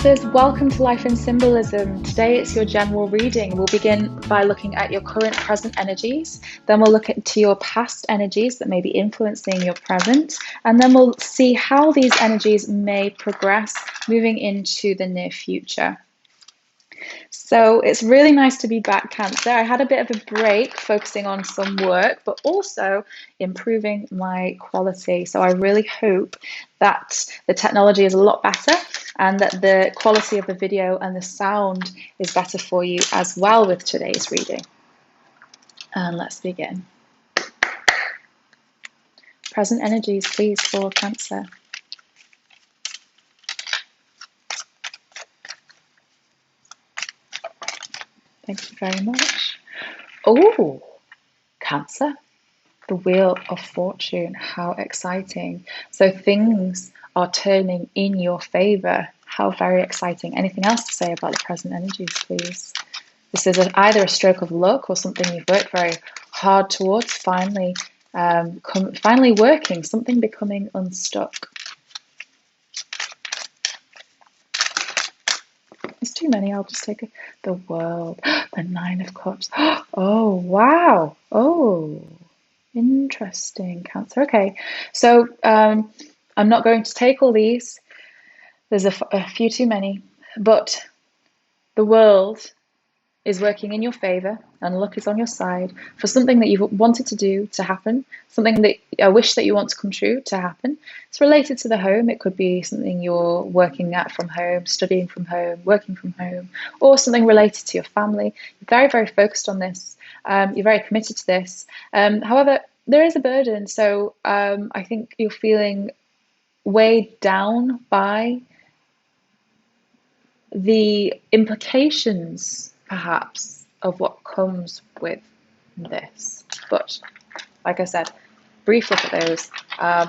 Cancers, welcome to Life in Symbolism. Today it's your general reading. We'll begin by looking at your current present energies, then we'll look into your past energies that may be influencing your present, and then we'll see how these energies may progress moving into the near future. So it's really nice to be back, Cancer. I had a bit of a break focusing on some work, but also improving my quality. So I really hope that the technology is a lot better and that the quality of the video and the sound is better for you as well with today's reading. And let's begin. Present energies, please, for Cancer. Thank you very much. Oh, Cancer, the Wheel of Fortune. How exciting. So things are turning in your favor. How very exciting. Anything else to say about the present energies, please? This is either a stroke of luck or something you've worked very hard towards, finally working, something becoming unstuck. There's too many. I'll just take the World, the Nine of Cups. Oh, wow. Oh, interesting, Cancer. Okay, so I'm not going to take all these. There's a few too many, but the world is working in your favor and luck is on your side for something that you've wanted to do to happen, something that a wish that you want to come true to happen. It's related to the home. It could be something you're working at from home, studying from home, working from home, or something related to your family. You're very, very focused on this. You're very committed to this. However, there is a burden. So I think you're feeling weighed down by the implications, perhaps, of what comes with this. But like I said, brief look at those.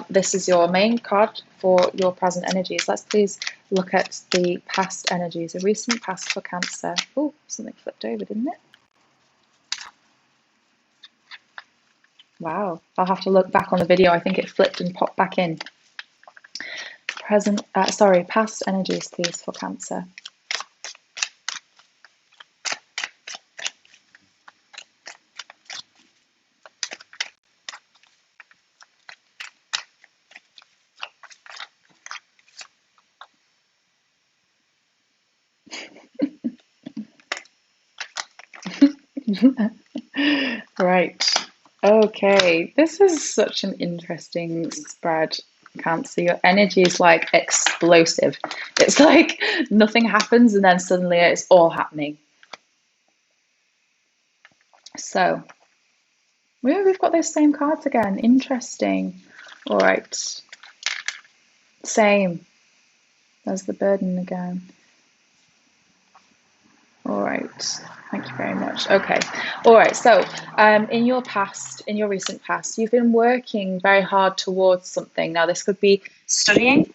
This is your main card for your present energies. Let's please look at the past energies, a recent past for Cancer. Oh, something flipped over, didn't it? Wow, I'll have to look back on the video. I think it flipped and popped back in. Past energies, please, for Cancer. Right. Okay. This is such an interesting spread, Cancer. Your energy is like explosive. It's like nothing happens and then suddenly it's all happening. So we've got those same cards again. Interesting. All right. Same. There's the burden again. All right, thank you very much. Okay, all right, so in your recent past, you've been working very hard towards something. Now, this could be studying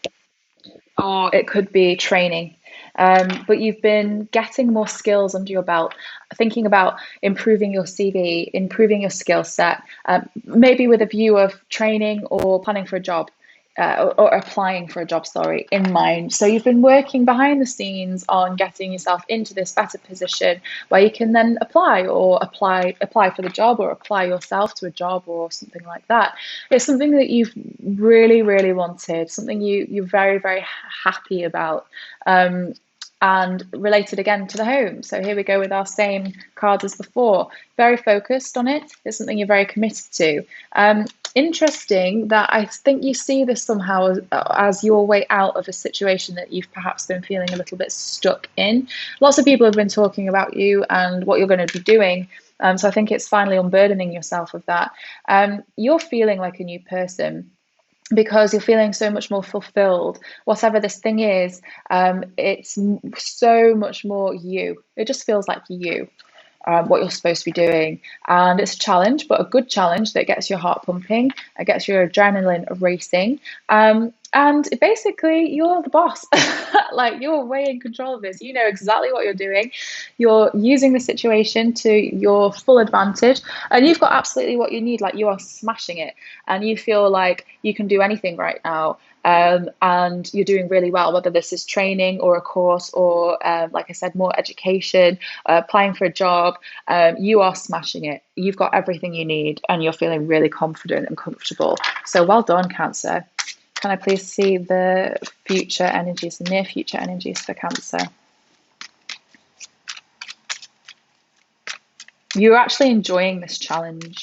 or it could be training, but you've been getting more skills under your belt, thinking about improving your CV, improving your skill set, maybe with a view of training or planning for a job. Or applying for a job, in mind. So you've been working behind the scenes on getting yourself into this better position where you can then apply for the job or apply yourself to a job or something like that. It's something that you've really, really wanted, something you're very, very happy about. And related again to the home. So here we go with our same cards as before. Very focused on it. It's something you're very committed to. Interesting that I think you see this somehow as your way out of a situation that you've perhaps been feeling a little bit stuck in. Lots of people have been talking about you and what you're going to be doing. So I think it's finally unburdening yourself of that. You're feeling like a new person, because you're feeling so much more fulfilled. Whatever this thing is, it's so much more you. It just feels like you, what you're supposed to be doing. And it's a challenge, but a good challenge that gets your heart pumping, it gets your adrenaline racing. And basically, you're the boss. Like, you're way in control of this. You know exactly what you're doing. You're using the situation to your full advantage, and you've got absolutely what you need. Like, you are smashing it, and you feel like you can do anything right now. and you're doing really well, whether this is training or a course or, like I said, more education, applying for a job. You are smashing it. You've got everything you need and you're feeling really confident and comfortable. So well done, Cancer. Can I please see the future energies, the near future energies for Cancer? You're actually enjoying this challenge.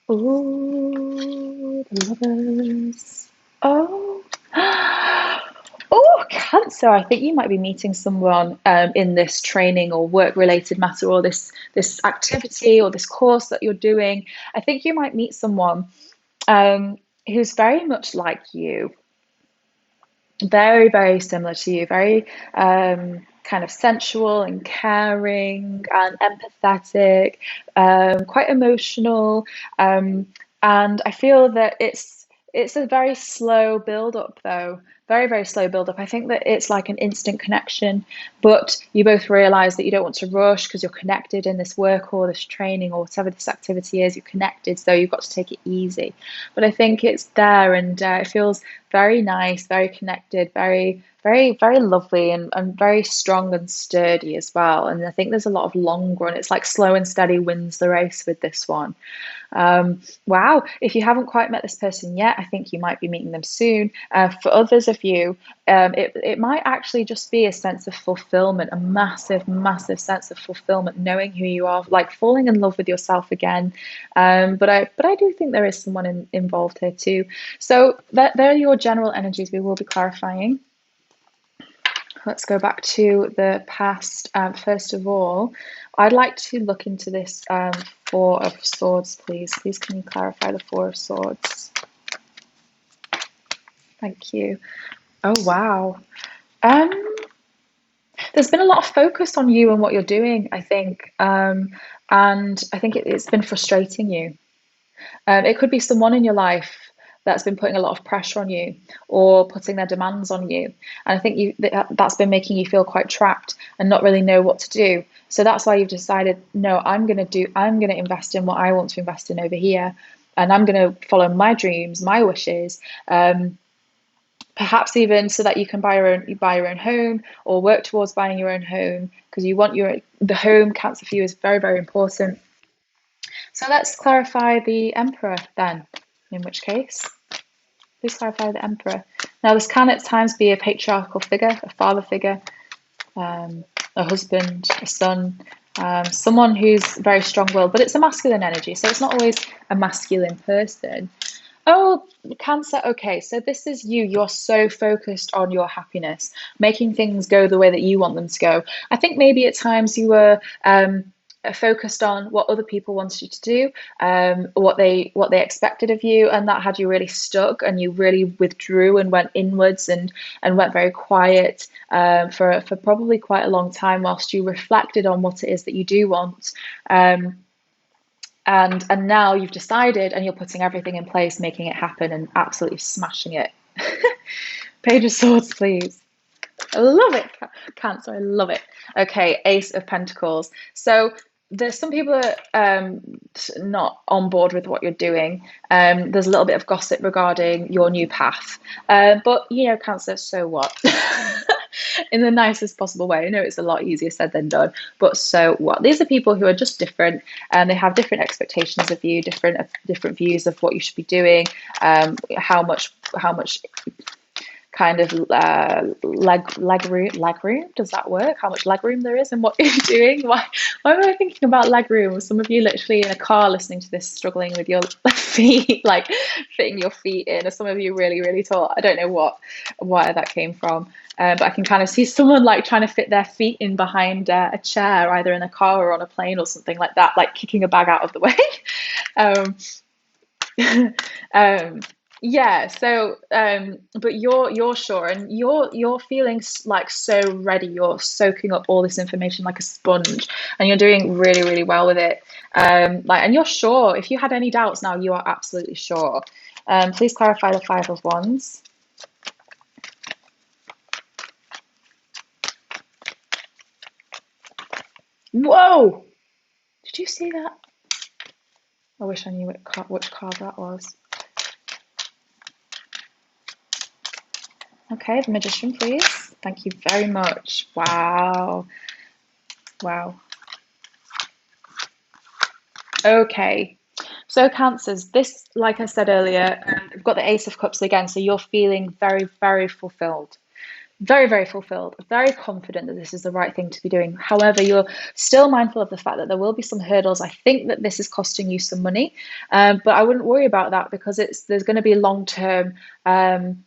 Oh, the lovers. Oh. Oh, Cancer. I think you might be meeting someone in this training or work-related matter, or this activity or this course that you're doing. I think you might meet someone who's very much like you, very, very similar to you, very kind of sensual and caring and empathetic, quite emotional. And I feel that it's a very slow build up though. Very, very slow build up. I think that it's like an instant connection, but you both realize that you don't want to rush because you're connected in this work or this training or whatever this activity is. You're connected, so you've got to take it easy. But I think it's there, and it feels very nice, very connected, very, very, very lovely, and very strong and sturdy as well. And I think there's a lot of long run. It's like slow and steady wins the race with this one. Wow, if you haven't quite met this person yet, I think you might be meeting them soon. For others of you, it might actually just be a sense of fulfillment, a massive, massive sense of fulfillment, knowing who you are, like falling in love with yourself again. But I do think there is someone involved here too. So they're your general energies we will be clarifying. Let's go back to the past. First of all, I'd like to look into this Four of Swords, please. Please, can you clarify the Four of Swords? Thank you. Oh, wow. There's been a lot of focus on you and what you're doing, I think. And I think it's been frustrating you. It could be someone in your life that's been putting a lot of pressure on you or putting their demands on you. And I think that's been making you feel quite trapped and not really know what to do. So that's why you've decided, no, I'm going to invest in what I want to invest in over here. And I'm going to follow my dreams, my wishes. Perhaps even so that you can buy your own home or work towards buying your own home, because you want the home. Cancer for you is very, very important. So let's clarify the Emperor then, in which case, please clarify the Emperor. Now, this can at times be a patriarchal figure, a father figure, a husband, a son, someone who's very strong-willed, but it's a masculine energy, so it's not always a masculine person. Oh, Cancer, okay, so this is you. You're so focused on your happiness, making things go the way that you want them to go. I think maybe at times you were focused on what other people wanted you to do, what they expected of you, and that had you really stuck, and you really withdrew and went inwards and went very quiet for probably quite a long time whilst you reflected on what it is that you do want. And now you've decided and you're putting everything in place, making it happen and absolutely smashing it. Page of Swords, please. I love it, Cancer. I love it. Okay, Ace of Pentacles. So there's some people that are not on board with what you're doing. There's a little bit of gossip regarding your new path. But, Cancer, so what? In the nicest possible way. I know it's a lot easier said than done, but so what? These are people who are just different, and they have different expectations of you, different views of what you should be doing, how much kind of leg room, does that work? How much leg room there is in what you're doing? Why am I thinking about leg room? Some of you literally in a car listening to this, struggling with your feet, like fitting your feet in, or some of you really, really tall. I don't know where that came from, but I can kind of see someone like trying to fit their feet in behind a chair, either in a car or on a plane or something like that, like kicking a bag out of the way. Yeah, so but you're sure, and you're feeling like so ready. You're soaking up all this information like a sponge, and you're doing really, really well with it. And you're sure. If you had any doubts now, you are absolutely sure. Please clarify the Five of Wands. Whoa! Did you see that? I wish I knew which card that was. Okay, the Magician, please. Thank you very much. Wow. Wow. Okay. So Cancers, this, like I said earlier, we've got the Ace of Cups again, so you're feeling very, very fulfilled. Very, very fulfilled, very confident that this is the right thing to be doing. However, you're still mindful of the fact that there will be some hurdles. I think that this is costing you some money, but I wouldn't worry about that because there's going to be a long-term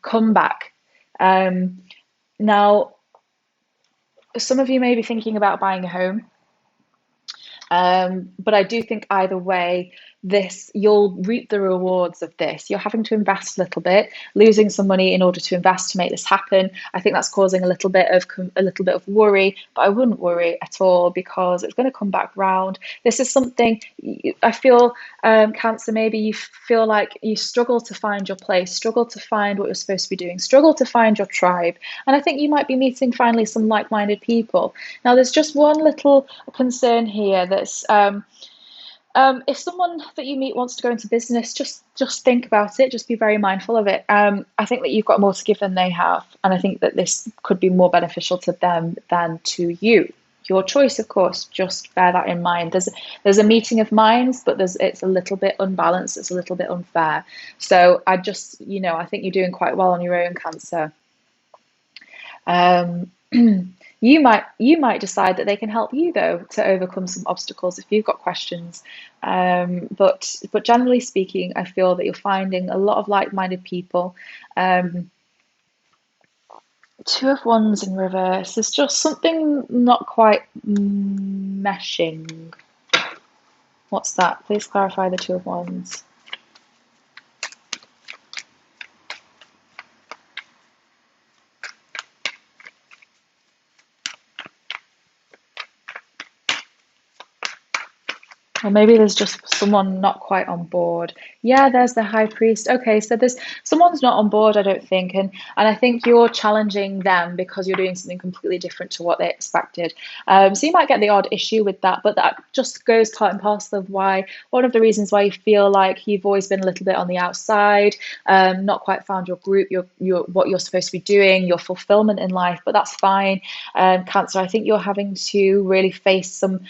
comeback. Um, Now, some of you may be thinking about buying a home. But I do think either way, this you'll reap the rewards of this. You're having to invest a little bit, losing some money in order to invest to make this happen. I think that's causing a little bit of worry, but I wouldn't worry at all because it's going to come back round. This is something I feel, Cancer. Maybe you feel like you struggle to find your place, struggle to find what you're supposed to be doing, struggle to find your tribe, and I think you might be meeting finally some like-minded people. Now, there's just one little concern here that's if someone that you meet wants to go into business, just think about it. Just be very mindful of it. I think that you've got more to give than they have, and I think that this could be more beneficial to them than to you. Your choice, of course. Just bear that in mind. There's a meeting of minds, but it's a little bit unbalanced. It's a little bit unfair. So I think you're doing quite well on your own, Cancer. Um, you might decide that they can help you though to overcome some obstacles if you've got questions. But generally speaking, I feel that you're finding a lot of like-minded people. Um, Two of Wands in reverse. There's just something not quite meshing. What's that? Please clarify the Two of Wands. Or maybe there's just someone not quite on board. Yeah, there's the High Priest. Okay, so there's someone's not on board, I don't think, and I think you're challenging them because you're doing something completely different to what they expected. So you might get the odd issue with that, but that just goes part and parcel of why one of the reasons why you feel like you've always been a little bit on the outside, not quite found your group, your what you're supposed to be doing, your fulfillment in life. But that's fine, Cancer. I think you're having to really face some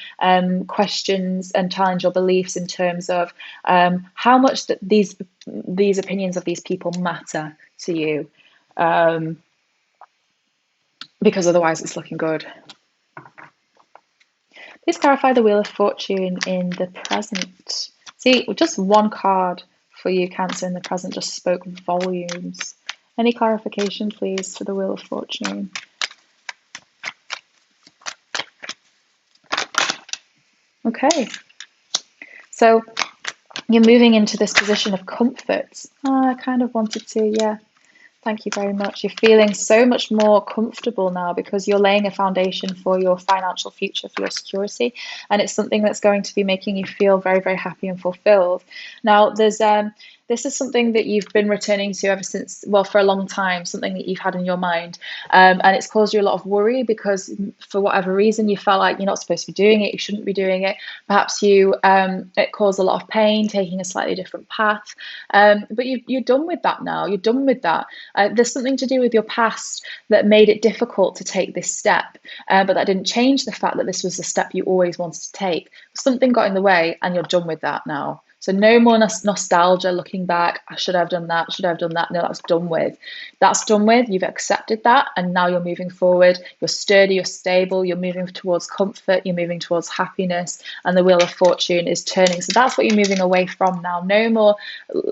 questions and challenge your beliefs in terms of how much that these opinions of these people matter to you, because otherwise it's looking good. Please clarify the Wheel of Fortune in the present. See, just one card for you, Cancer, in the present just spoke volumes. Any clarification, please, for the Wheel of Fortune? Okay. So you're moving into this position of comfort. Oh, I kind of wanted to, yeah. Thank you very much. You're feeling so much more comfortable now because you're laying a foundation for your financial future, for your security, and it's something that's going to be making you feel very, very happy and fulfilled. Now, this is something that you've been returning to ever since, well, for a long time, something that you've had in your mind, and it's caused you a lot of worry because for whatever reason you felt like you're not supposed to be doing it, you shouldn't be doing it. Perhaps it caused a lot of pain, taking a slightly different path, but you're done with that now. You're done with that. There's something to do with your past that made it difficult to take this step, but that didn't change the fact that this was the step you always wanted to take. Something got in the way, and you're done with that now. So no more nostalgia looking back. I should have done that. Should I have done that? No, that's done with. That's done with. You've accepted that, and now you're moving forward. You're sturdy. You're stable. You're moving towards comfort. You're moving towards happiness, and the Wheel of Fortune is turning. So that's what you're moving away from now. No more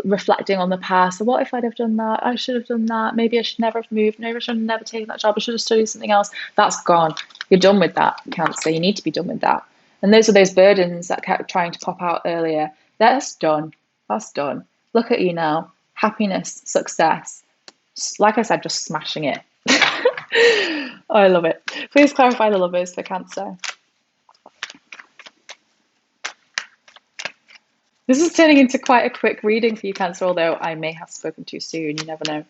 reflecting on the past. So what if I'd have done that? I should have done that. Maybe I should never have moved. Maybe I should have never taken that job. I should have studied something else. That's gone. You're done with that, Cancer. You need to be done with that. And those are those burdens that kept trying to pop out earlier. That's done. That's done. Look at you now. Happiness, success. Like I said, just smashing it. Oh, I love it. Please clarify the Lovers for Cancer. This is turning into quite a quick reading for you, Cancer, although I may have spoken too soon. You never know.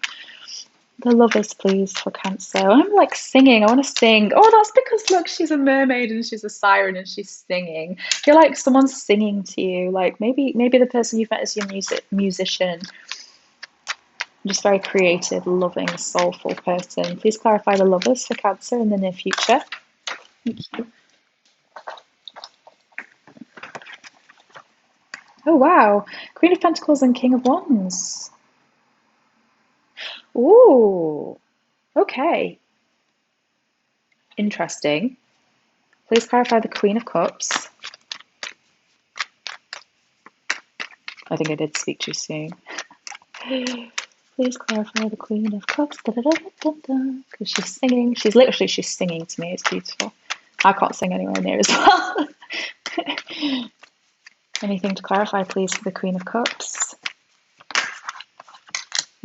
The Lovers, please, for Cancer. I'm like singing. I want to sing. Oh, that's because, look, she's a mermaid and she's a siren and she's singing. I feel like someone's singing to you. Like maybe the person you've met is your musician. Just very creative, loving, soulful person. Please clarify the lovers for Cancer in the near future. Thank you. Oh, wow. Queen of Pentacles and King of Wands. Ooh, okay. Interesting. Please clarify the Queen of Cups. I think I did speak too soon. Please clarify the Queen of Cups. Because she's singing. She's singing to me. It's beautiful. I can't sing anywhere near as well. Anything to clarify, please, for the Queen of Cups?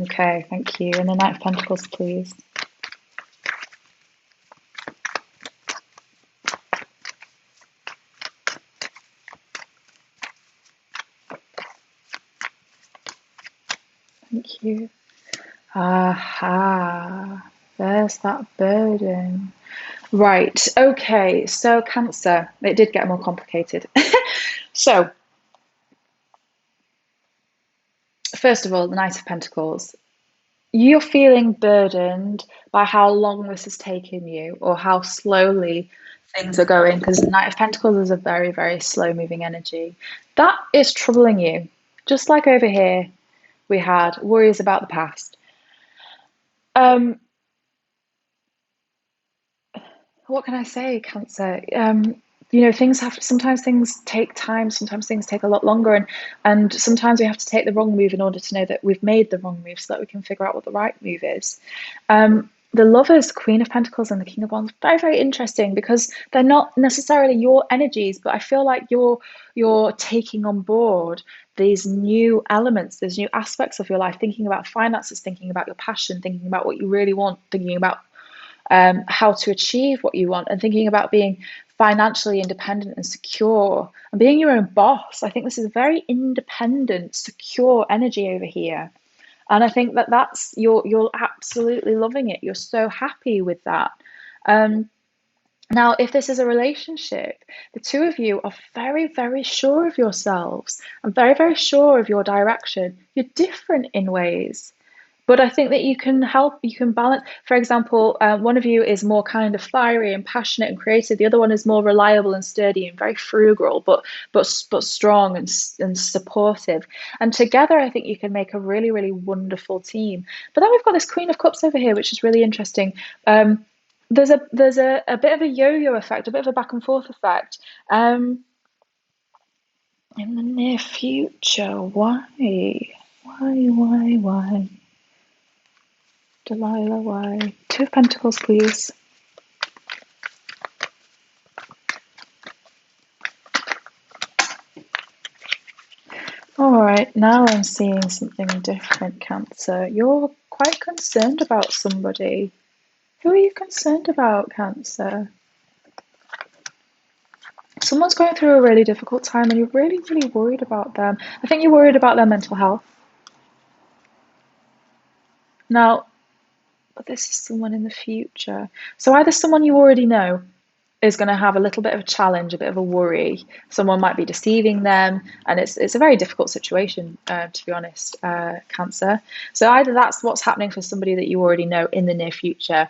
Okay, thank you. And the Knight of Pentacles, please. Thank you. Aha, there's that burden. Right, okay, so Cancer. It did get more complicated. So, first of all, the Knight of Pentacles. You're feeling burdened by how long this has taken you or how slowly things are going, because the Knight of Pentacles is a very, very slow moving energy. That is troubling you. Just like over here, we had worries about the past. What can I say, Cancer? Sometimes things take time, sometimes things take a lot longer, and sometimes we have to take the wrong move in order to know that we've made the wrong move so that we can figure out what the right move is. The Lovers, Queen of Pentacles, and the King of Wands, very, very interesting because they're not necessarily your energies, but I feel like you're taking on board these new elements, these new aspects of your life, thinking about finances, thinking about your passion, thinking about what you really want, thinking about how to achieve what you want, and thinking about being financially independent and secure and being your own boss. I think this is a very independent, secure energy over here. And I think that that's you're absolutely loving it. You're so happy with that. Um, Now, if this is a relationship, the two of you are very, very sure of yourselves and very, very sure of your direction. You're different in ways. But I think that you can balance. For example, one of you is more kind of fiery and passionate and creative. The other one is more reliable and sturdy and very frugal, but strong and supportive. And together, I think you can make a really, really wonderful team. But then we've got this Queen of Cups over here, which is really interesting. There's a bit of a yo-yo effect, a bit of a back and forth effect. In the near future, why? Why? Delilah, why? Two of Pentacles, please. All right, now I'm seeing something different, Cancer. You're quite concerned about somebody. Who are you concerned about, Cancer? Someone's going through a really difficult time and you're really, really worried about them. I think you're worried about their mental health. Now, but this is someone in the future. So either someone you already know is going to have a little bit of a challenge, a bit of a worry. Someone might be deceiving them, and it's a very difficult situation, to be honest, Cancer. So either that's what's happening for somebody that you already know in the near future,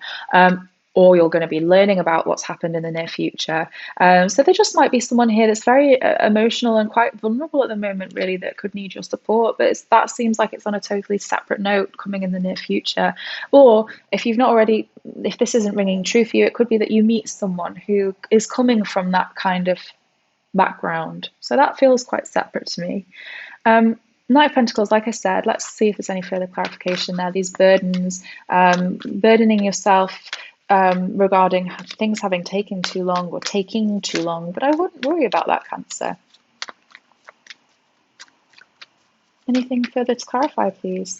or you're going to be learning about what's happened in the near future. So there just might be someone here that's very emotional and quite vulnerable at the moment, really, that could need your support. But that seems like it's on a totally separate note coming in the near future. Or if you've not already, if this isn't ringing true for you, it could be that you meet someone who is coming from that kind of background. So that feels quite separate to me. Knight of Pentacles, like I said, let's see if there's any further clarification there. These burdens, burdening yourself regarding things having taken too long or taking too long, but I wouldn't worry about that, Cancer. Anything further to clarify, please?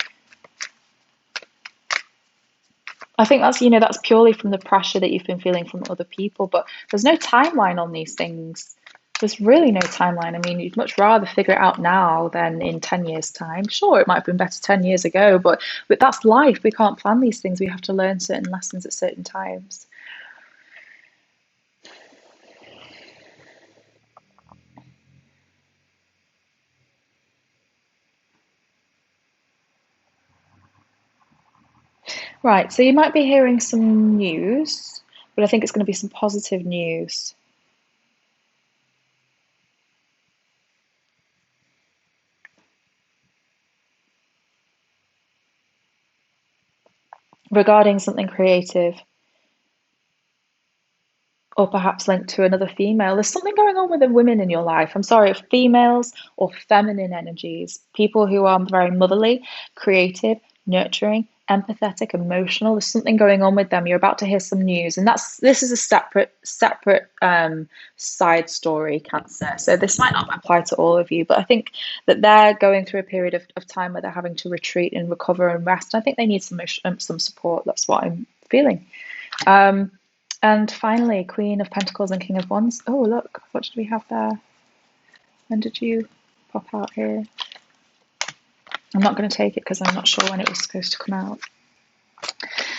I think that's purely from the pressure that you've been feeling from other people, but there's no timeline on these things. There's really no timeline. I mean, you'd much rather figure it out now than in 10 years' time. Sure, it might have been better 10 years ago, but that's life. We can't plan these things. We have to learn certain lessons at certain times. Right, so you might be hearing some news, but I think it's going to be some positive news regarding something creative, or perhaps linked to another female. There's something going on with the women in your life. I'm sorry, females or feminine energies, people who are very motherly, creative, nurturing, empathetic, emotional. There's something going on with them. You're about to hear some news, and this is a separate side story, Cancer. So this might not apply to all of you, but I think that they're going through a period of time where they're having to retreat and recover and rest. And I think they need some support. That's what I'm feeling. Um, and finally, Queen of Pentacles and King of Wands. Oh, look, what did we have there? When did you pop out here? I'm not going to take it because I'm not sure when it was supposed to come out.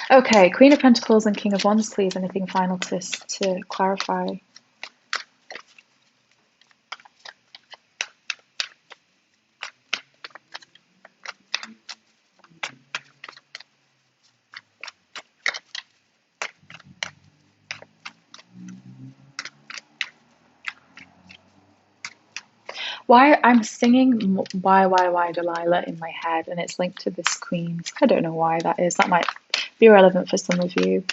Okay, Queen of Pentacles and King of Wands, please. Anything final to clarify? Why I'm singing why Delilah in my head, and it's linked to this queen. I don't know why that is. That might be relevant for some of you.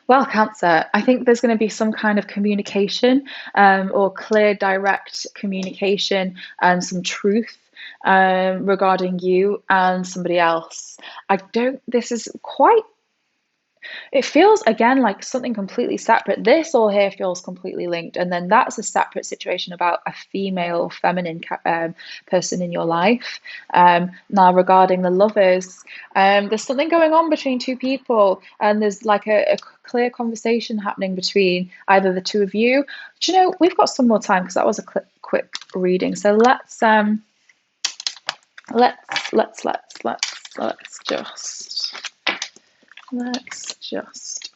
Well, Cancer, I think there's going to be some kind of communication, or clear, direct communication and some truth regarding you and somebody else. This is quite, it feels again like something completely separate. This all here feels completely linked, and then that's a separate situation about a female or feminine person in your life. Now, regarding the lovers, there's something going on between two people, and there's like a clear conversation happening between either the two of you. Do you know, we've got some more time because that was a quick reading. So let's just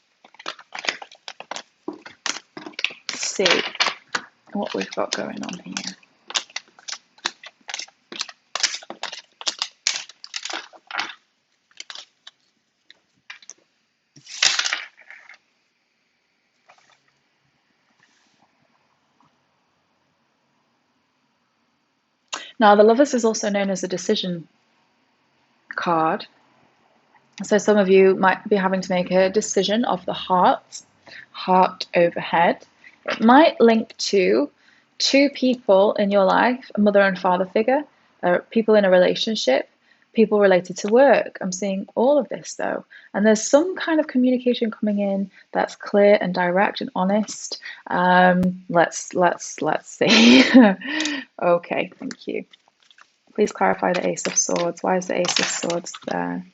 see what we've got going on here. Now, the Lovers is also known as a decision card. So some of you might be having to make a decision of the heart over head. It might link to two people in your life, a mother and father figure, people in a relationship, people related to work. I'm seeing all of this though. And there's some kind of communication coming in that's clear and direct and honest. Let's see. Okay, thank you. Please clarify the Ace of Swords. Why is the Ace of Swords there?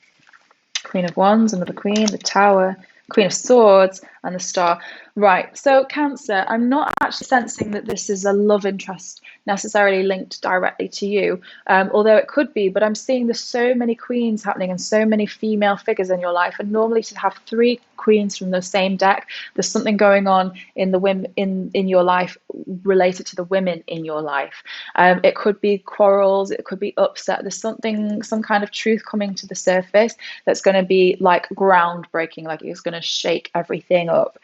Queen of Wands, another Queen, the Tower, Queen of Swords, and the Star. Right, so Cancer, I'm not actually sensing that this is a love interest necessarily linked directly to you, although it could be, but I'm seeing there's so many queens happening and so many female figures in your life, and normally to have three queens from the same deck, there's something going on in the women in your life related to the women in your life. It could be quarrels, it could be upset. There's some kind of truth coming to the surface that's going to be like groundbreaking, like it's going to shake everything up.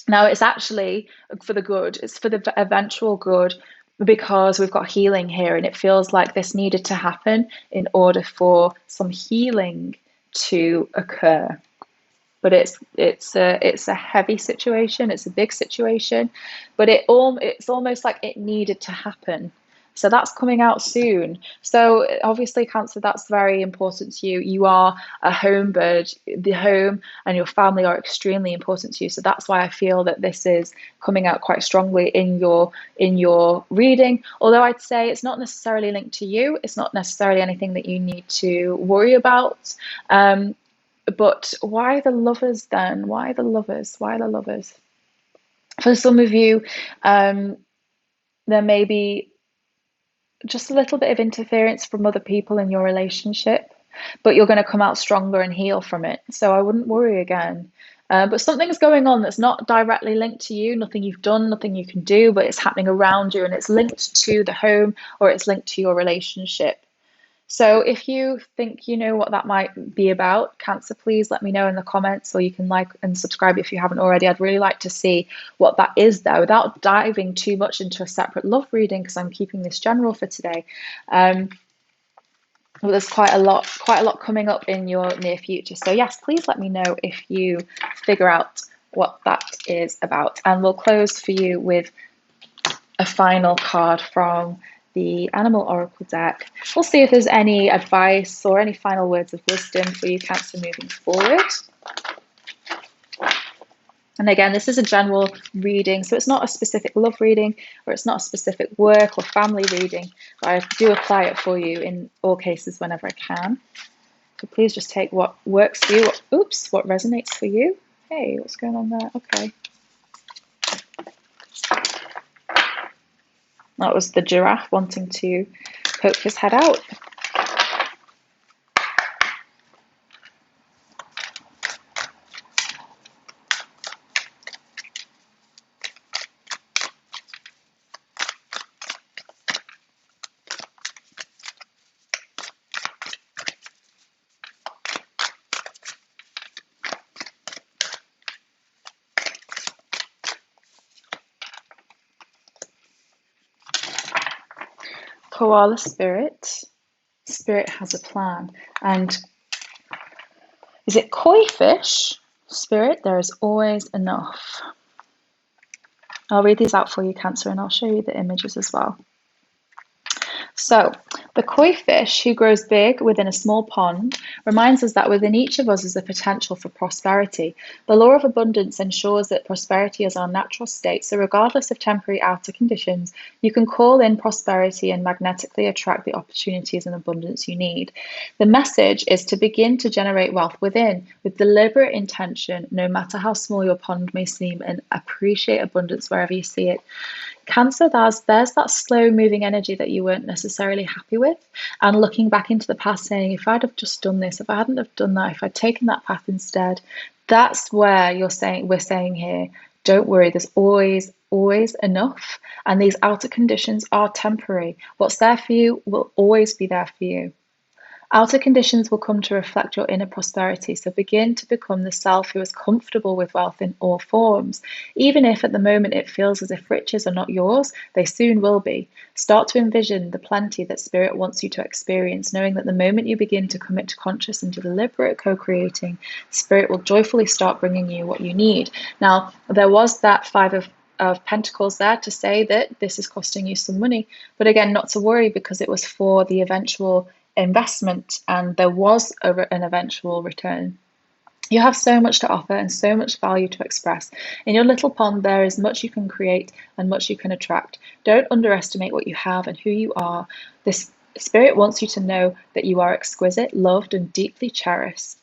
Now it's actually for the good, it's for the eventual good, because we've got healing here, and it feels like this needed to happen in order for some healing to occur. But it's a heavy situation, it's a big situation, but it's almost like it needed to happen. So that's coming out soon. So obviously, Cancer, that's very important to you. You are a home bird. The home and your family are extremely important to you. So that's why I feel that this is coming out quite strongly in your reading. Although I'd say it's not necessarily linked to you. It's not necessarily anything that you need to worry about. But why the Lovers then? Why the Lovers? Why the Lovers? For some of you, there may be just a little bit of interference from other people in your relationship. but you're going to come out stronger and heal from it. So I wouldn't worry again. But something's going on that's not directly linked to you, nothing you've done, nothing you can do, but it's happening around you, and it's linked to the home, or it's linked to your relationship. So if you think you know what that might be about, Cancer, please let me know in the comments, or you can like and subscribe if you haven't already. I'd really like to see what that is there without diving too much into a separate love reading, because I'm keeping this general for today. Well, there's quite a lot coming up in your near future. So yes, please let me know if you figure out what that is about. And we'll close for you with a final card from the Animal Oracle deck. We'll see if there's any advice or any final words of wisdom for you, Cancer, moving forward. And again, this is a general reading, so it's not a specific love reading, or it's not a specific work or family reading, but I do apply it for you in all cases whenever I can. So please just take what works for you, what resonates for you. Hey, what's going on there? Okay. That was the giraffe wanting to poke his head out. Koala spirit. Spirit has a plan. And is it koi fish? Spirit, there is always enough. I'll read these out for you, Cancer, and I'll show you the images as well. So, the koi fish who grows big within a small pond reminds us that within each of us is a potential for prosperity. The law of abundance ensures that prosperity is our natural state, so regardless of temporary outer conditions, you can call in prosperity and magnetically attract the opportunities and abundance you need. The message is to begin to generate wealth within with deliberate intention, no matter how small your pond may seem, and appreciate abundance wherever you see it. Cancer, there's that slow moving energy that you weren't necessarily happy with, and looking back into the past saying, if I'd have just done this, if I hadn't have done that, if I'd taken that path instead, that's where we're saying here, don't worry, there's always enough, and these outer conditions are temporary. What's there for you will always be there for you. Outer conditions will come to reflect your inner prosperity, so begin to become the self who is comfortable with wealth in all forms. Even if at the moment it feels as if riches are not yours, they soon will be. Start to envision the plenty that Spirit wants you to experience, knowing that the moment you begin to commit to conscious and to deliberate co-creating, Spirit will joyfully start bringing you what you need. Now, there was that Five of Pentacles there to say that this is costing you some money, but again, not to worry, because it was for the eventual investment, and there was an eventual return. You have so much to offer and so much value to express. In your little pond, there is much you can create and much you can attract. Don't underestimate what you have and who you are. This Spirit wants you to know that you are exquisite, loved, and deeply cherished.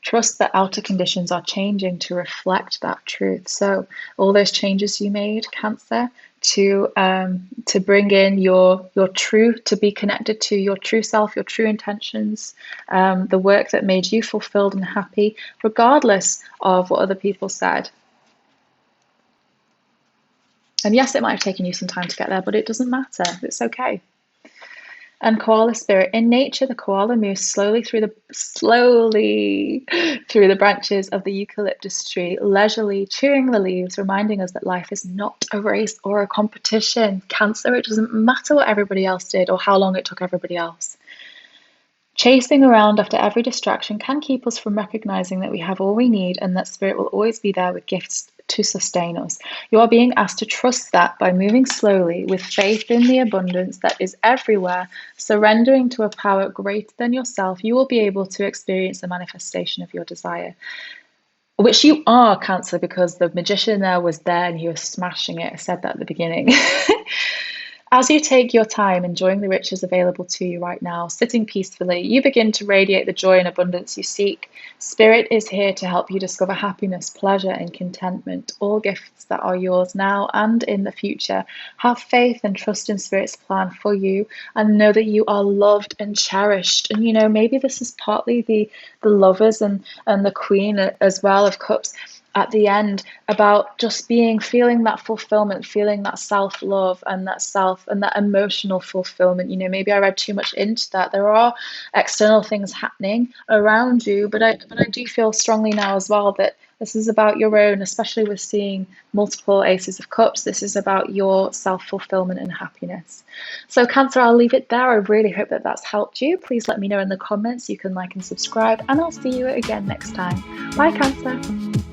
Trust that outer conditions are changing to reflect that truth. So all those changes you made, Cancer, to bring in your true, to be connected to your true self, your true intentions, the work that made you fulfilled and happy, regardless of what other people said. And yes, it might have taken you some time to get there, but it doesn't matter. It's okay. And koala spirit. In nature, the koala moves slowly through the branches of the eucalyptus tree, leisurely chewing the leaves, reminding us that life is not a race or a competition. Cancer, it doesn't matter what everybody else did or how long it took everybody else. Chasing around after every distraction can keep us from recognizing that we have all we need and that Spirit will always be there with gifts to sustain us. You are being asked to trust that by moving slowly with faith in the abundance that is everywhere, surrendering to a power greater than yourself, you will be able to experience the manifestation of your desire. Which you are, Cancer, because the magician there was there and he was smashing it. I said that at the beginning. As you take your time enjoying the riches available to you right now, sitting peacefully, you begin to radiate the joy and abundance you seek. Spirit is here to help you discover happiness, pleasure, and contentment, all gifts that are yours now and in the future. Have faith and trust in Spirit's plan for you, and know that you are loved and cherished. And maybe this is partly the lovers and the Queen as well of Cups at the end, about just feeling that fulfillment, feeling that self-love and that emotional fulfillment. Maybe I read too much into that. There are external things happening around you, but I do feel strongly now as well that this is about your own, especially with seeing multiple Aces of Cups. This is about your self-fulfillment and happiness. So Cancer, I'll leave it there. I really hope that that's helped you. Please let me know in the comments. You can like and subscribe, and I'll see you again next time. Bye, Cancer.